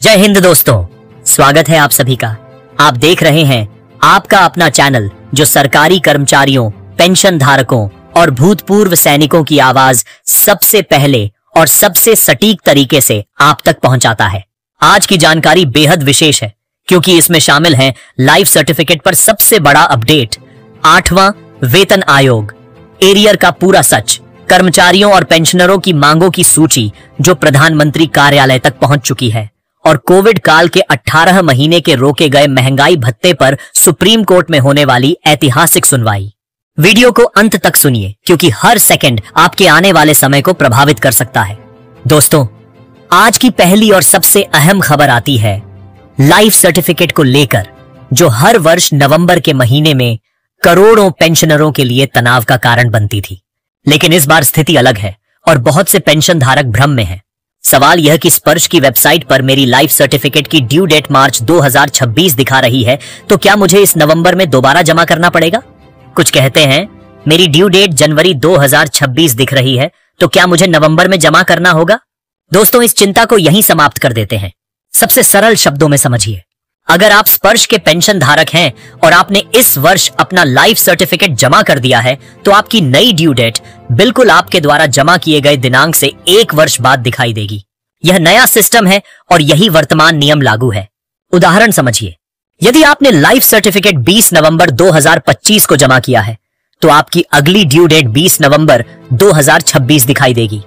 जय हिंद दोस्तों, स्वागत है आप सभी का। आप देख रहे हैं आपका अपना चैनल जो सरकारी कर्मचारियों, पेंशन धारकों और भूतपूर्व सैनिकों की आवाज सबसे पहले और सबसे सटीक तरीके से आप तक पहुंचाता है। आज की जानकारी बेहद विशेष है क्योंकि इसमें शामिल है लाइफ सर्टिफिकेट पर सबसे बड़ा अपडेट, 8वां वेतन आयोग, एरियर का पूरा सच, कर्मचारियों और पेंशनरों की मांगों की सूची जो प्रधानमंत्री कार्यालय तक पहुंच चुकी है, और कोविड काल के 18 महीने के रोके गए महंगाई भत्ते पर सुप्रीम कोर्ट में होने वाली ऐतिहासिक सुनवाई। वीडियो को अंत तक सुनिए क्योंकि हर सेकंड आपके आने वाले समय को प्रभावित कर सकता है। दोस्तों, आज की पहली और सबसे अहम खबर आती है लाइफ सर्टिफिकेट को लेकर, जो हर वर्ष नवंबर के महीने में करोड़ों पेंशनरों के लिए तनाव का कारण बनती थी। लेकिन इस बार स्थिति अलग है और बहुत से पेंशन धारक भ्रम में हैं। सवाल यह कि स्पर्श की वेबसाइट पर मेरी लाइफ सर्टिफिकेट की ड्यू डेट मार्च 2026 दिखा रही है, तो क्या मुझे इस नवंबर में दोबारा जमा करना पड़ेगा? कुछ कहते हैं मेरी ड्यू डेट जनवरी 2026 दिख रही है, तो क्या मुझे नवंबर में जमा करना होगा? दोस्तों, इस चिंता को यहीं समाप्त कर देते हैं। सबसे सरल शब्दों में समझिए, अगर आप स्पर्श के पेंशन धारक हैं और आपने इस वर्ष अपना लाइफ सर्टिफिकेट जमा कर दिया है, तो आपकी नई ड्यू डेट बिल्कुल आपके द्वारा जमा किए गए दिनांक से 1 वर्ष बाद दिखाई देगी। यह नया सिस्टम है और यही वर्तमान नियम लागू है। उदाहरण समझिए, यदि आपने लाइफ सर्टिफिकेट 20 नवंबर 2025 को जमा किया है, तो आपकी अगली ड्यू डेट 20 नवंबर 2026 दिखाई देगी।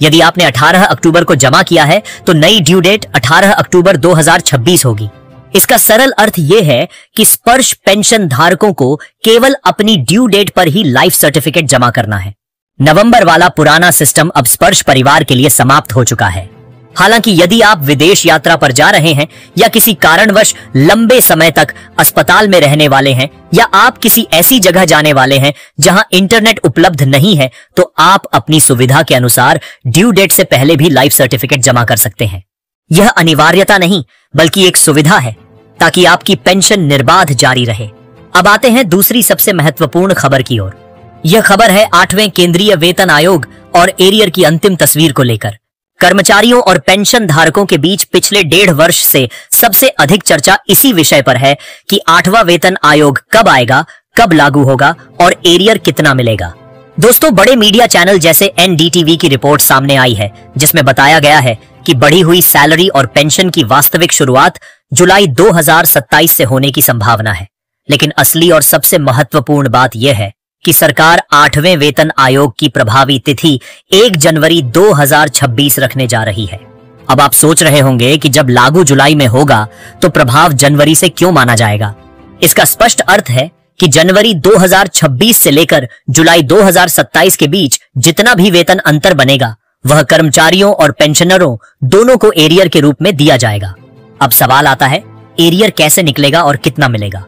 यदि आपने 18 अक्टूबर को जमा किया है, तो नई ड्यू डेट 18 अक्टूबर 2026 होगी। इसका सरल अर्थ यह है कि स्पर्श पेंशन धारकों को केवल अपनी ड्यू डेट पर ही लाइफ सर्टिफिकेट जमा करना है। नवंबर वाला पुराना सिस्टम अब स्पर्श परिवार के लिए समाप्त हो चुका है। हालांकि यदि आप विदेश यात्रा पर जा रहे हैं या किसी कारणवश लंबे समय तक अस्पताल में रहने वाले हैं या आप किसी ऐसी जगह जाने वाले हैं जहां इंटरनेट उपलब्ध नहीं है, तो आप अपनी सुविधा के अनुसार ड्यू डेट से पहले भी लाइफ सर्टिफिकेट जमा कर सकते हैं। यह अनिवार्यता नहीं बल्कि एक सुविधा है ताकि आपकी पेंशन निर्बाध जारी रहे। अब आते हैं दूसरी सबसे महत्वपूर्ण खबर की ओर। यह खबर है 8वें केंद्रीय वेतन आयोग और एरियर की अंतिम तस्वीर को लेकर। कर्मचारियों और पेंशन धारकों के बीच पिछले 1.5 वर्ष से सबसे अधिक चर्चा इसी विषय पर है कि 8वां वेतन आयोग कब आएगा, कब लागू होगा और एरियर कितना मिलेगा। दोस्तों, बड़े मीडिया चैनल जैसे NDTV की रिपोर्ट सामने आई है जिसमें बताया गया है कि बढ़ी हुई सैलरी और पेंशन की वास्तविक शुरुआत जुलाई 2027 से होने की संभावना है। लेकिन असली और सबसे महत्वपूर्ण बात यह है कि सरकार 8वें वेतन आयोग की प्रभावी तिथि 1 जनवरी 2026 रखने जा रही है। अब आप सोच रहे होंगे कि जब लागू जुलाई में होगा तो प्रभाव जनवरी से क्यों माना जाएगा? इसका स्पष्ट अर्थ है कि जनवरी 2026 से लेकर जुलाई 2027 के बीच जितना भी वेतन अंतर बनेगा वह कर्मचारियों और पेंशनरों दोनों को एरियर के रूप में दिया जाएगा। अब सवाल आता है, एरियर कैसे निकलेगा और कितना मिलेगा?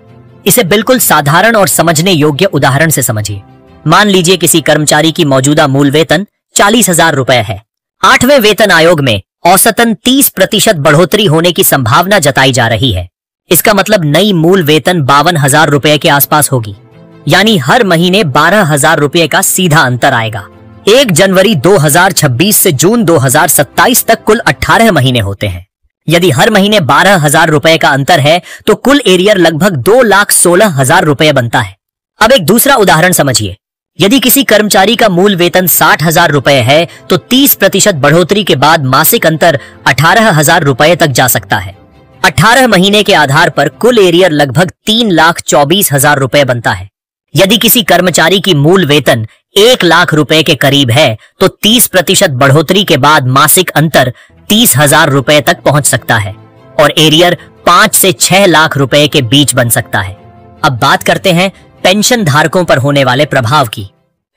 इसे बिल्कुल साधारण और समझने योग्य उदाहरण से समझिए। मान लीजिए किसी कर्मचारी की मौजूदा मूल वेतन 40,000 रुपए है। 8वें वेतन आयोग में औसतन 30% बढ़ोतरी होने की संभावना जताई जा रही है। इसका मतलब नई मूल वेतन 52,000 रुपए के आसपास होगी, यानी हर महीने 12,000 रुपए का सीधा अंतर आएगा। 1 जनवरी 2026 से जून 2027 तक कुल 18 महीने होते हैं। यदि हर महीने 12,000 रुपए का अंतर है तो कुल एरियर लगभग 2,16,000 रुपए बनता है। अब एक दूसरा उदाहरण समझिए। यदि किसी कर्मचारी का मूल वेतन 60,000 रुपए है तो 30% बढ़ोतरी के बाद मासिक अंतर 18,000 रुपए तक जा सकता है। 18 महीने के आधार पर कुल एरियर लगभग 3,24,000 रुपए बनता है। यदि किसी कर्मचारी की मूल वेतन 1 लाख रुपए के करीब है तो 30% बढ़ोतरी के बाद मासिक अंतर 30,000 रुपए तक पहुंच सकता है और एरियर 5 से 6 लाख रुपए के बीच बन सकता है। अब बात करते हैं पेंशन धारकों पर होने वाले प्रभाव की।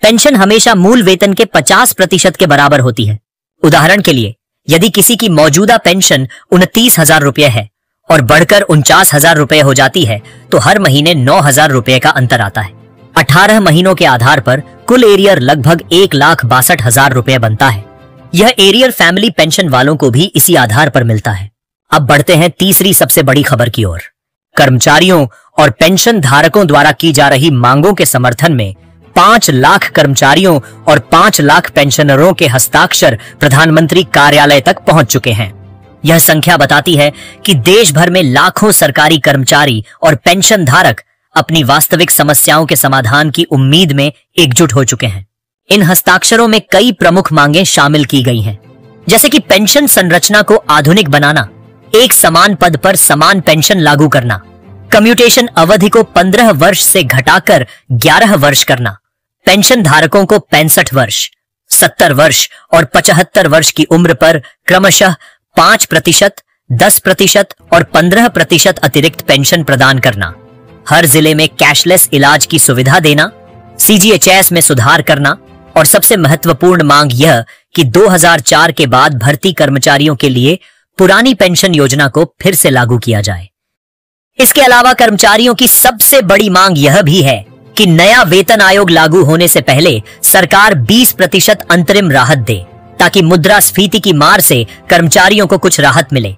पेंशन हमेशा मूल वेतन के 50% के बराबर होती है। उदाहरण के लिए, यदि किसी की मौजूदा पेंशन 29,000 रुपए है और बढ़कर 49,000 रुपए हो जाती है तो हर महीने 9,000 रुपए का अंतर आता है। 18 महीनों के आधार पर कुल एरियर लगभग 1,62,000 रुपए बनता है। यह एरियर फैमिली पेंशन वालों को भी इसी आधार पर मिलता है। अब बढ़ते हैं तीसरी सबसे बड़ी खबर की ओर। कर्मचारियों और पेंशन धारकों द्वारा की जा रही मांगों के समर्थन में 5 लाख कर्मचारियों और 5 लाख पेंशनरों के हस्ताक्षर प्रधानमंत्री कार्यालय तक पहुंच चुके हैं। यह संख्या बताती है कि देश भर में लाखों सरकारी कर्मचारी और पेंशन धारक अपनी वास्तविक समस्याओं के समाधान की उम्मीद में एकजुट हो चुके हैं। इन हस्ताक्षरों में कई प्रमुख मांगें शामिल की गई हैं, जैसे कि पेंशन संरचना को आधुनिक बनाना, एक समान पद पर समान पेंशन लागू करना, कम्यूटेशन अवधि को 15 वर्ष से घटाकर 11 वर्ष करना, पेंशन धारकों को 65 वर्ष, 70 वर्ष और 75 वर्ष की उम्र पर क्रमशः 5%, 10% और 15% अतिरिक्त पेंशन प्रदान करना, हर जिले में कैशलेस इलाज की सुविधा देना, सीजीएचएस में सुधार करना और सबसे महत्वपूर्ण मांग यह कि 2004 के बाद भर्ती कर्मचारियों के लिए पुरानी पेंशन योजना को फिर से लागू किया जाए। इसके अलावा कर्मचारियों की सबसे बड़ी मांग यह भी है कि नया वेतन आयोग लागू होने से पहले सरकार 20% अंतरिम राहत दे, ताकि मुद्रास्फीति की मार से कर्मचारियों को कुछ राहत मिले।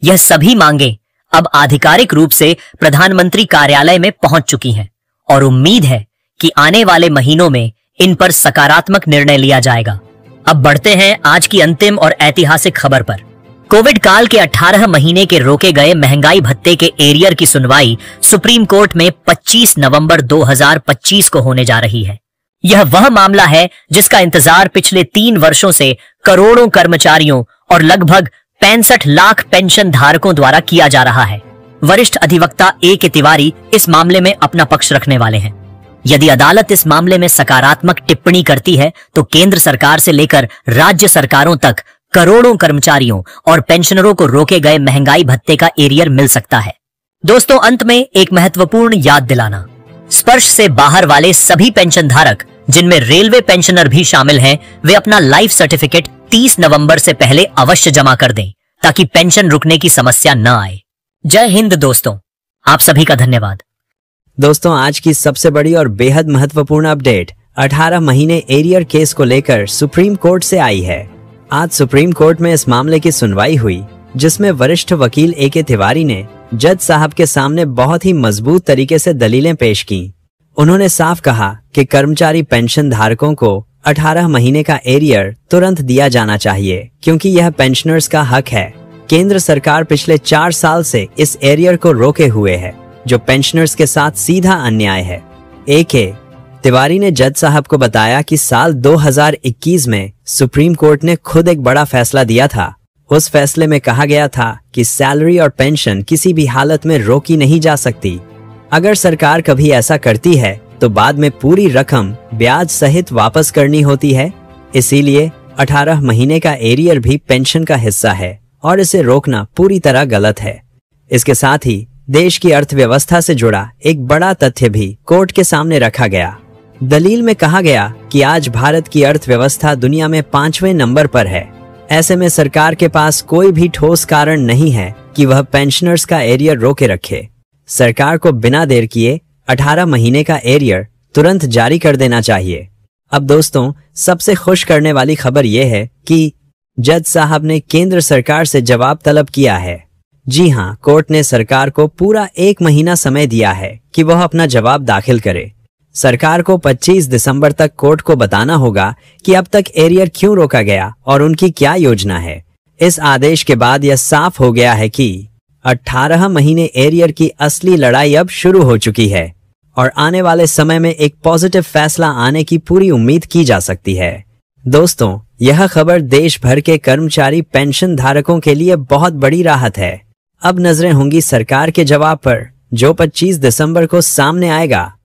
यह सभी मांगे अब आधिकारिक रूप से प्रधानमंत्री कार्यालय में पहुंच चुकी हैं और उम्मीद है कि आने वाले महीनों में इन पर सकारात्मक निर्णय लिया जाएगा। अब बढ़ते हैं आज की अंतिम और ऐतिहासिक खबर पर। कोविड काल के 18 महीने के रोके गए महंगाई भत्ते के एरियर की सुनवाई सुप्रीम कोर्ट में 25 नवंबर 2025 को होने जा रही है। यह वह मामला है जिसका इंतजार पिछले 3 वर्षों से करोड़ों कर्मचारियों और लगभग 65 लाख पेंशन धारकों द्वारा किया जा रहा है। वरिष्ठ अधिवक्ता ए.के. तिवारी इस मामले में अपना पक्ष रखने वाले हैं। यदि अदालत इस मामले में सकारात्मक टिप्पणी करती है तो केंद्र सरकार से लेकर राज्य सरकारों तक करोड़ों कर्मचारियों और पेंशनरों को रोके गए महंगाई भत्ते का एरियर मिल सकता है। दोस्तों, अंत में एक महत्वपूर्ण याद दिलाना। स्पर्श से बाहर वाले सभी पेंशन धारक, जिनमें रेलवे पेंशनर भी शामिल हैं, वे अपना लाइफ सर्टिफिकेट 30 नवंबर से पहले अवश्य जमा कर दें, ताकि पेंशन रुकने की समस्या न आए। जय हिंद दोस्तों, आप सभी का धन्यवाद। दोस्तों, आज की सबसे बड़ी और बेहद महत्वपूर्ण अपडेट 18 महीने एरियर केस को लेकर सुप्रीम कोर्ट से आई है। आज सुप्रीम कोर्ट में इस मामले की सुनवाई हुई, जिसमें वरिष्ठ वकील ए.के. तिवारी ने जज साहब के सामने बहुत ही मजबूत तरीके से दलीलें पेश की। उन्होंने साफ कहा कि कर्मचारी पेंशन धारकों को 18 महीने का एरियर तुरंत दिया जाना चाहिए, क्योंकि यह पेंशनर्स का हक है। केंद्र सरकार पिछले 4 साल से इस एरियर को रोके हुए है, जो पेंशनर्स के साथ सीधा अन्याय है। ए.के. तिवारी ने जज साहब को बताया कि साल 2021 में सुप्रीम कोर्ट ने खुद एक बड़ा फैसला दिया था। उस फैसले में कहा गया था कि सैलरी और पेंशन किसी भी हालत में रोकी नहीं जा सकती। अगर सरकार कभी ऐसा करती है तो बाद में पूरी रकम ब्याज सहित वापस करनी होती है। इसीलिए 18 महीने का एरियर भी पेंशन का हिस्सा है और इसे रोकना पूरी तरह गलत है। इसके साथ ही देश की अर्थव्यवस्था से जुड़ा एक बड़ा तथ्य भी कोर्ट के सामने रखा गया। दलील में कहा गया कि आज भारत की अर्थव्यवस्था दुनिया में 5वें नंबर पर है। ऐसे में सरकार के पास कोई भी ठोस कारण नहीं है कि वह पेंशनर्स का एरियर रोके रखे। सरकार को बिना देर किए 18 महीने का एरियर तुरंत जारी कर देना चाहिए। अब दोस्तों, सबसे खुश करने वाली खबर यह है कि जज साहब ने केंद्र सरकार से जवाब तलब किया है। जी हां, कोर्ट ने सरकार को पूरा 1 महीना समय दिया है कि वह अपना जवाब दाखिल करे। सरकार को 25 दिसंबर तक कोर्ट को बताना होगा कि अब तक एरियर क्यों रोका गया और उनकी क्या योजना है। इस आदेश के बाद यह साफ हो गया है कि 18 महीने एरियर की असली लड़ाई अब शुरू हो चुकी है और आने वाले समय में एक पॉजिटिव फैसला आने की पूरी उम्मीद की जा सकती है। दोस्तों, यह खबर देश भर के कर्मचारी पेंशन धारकों के लिए बहुत बड़ी राहत है। अब नजरें होंगी सरकार के जवाब पर, जो 25 दिसंबर को सामने आएगा।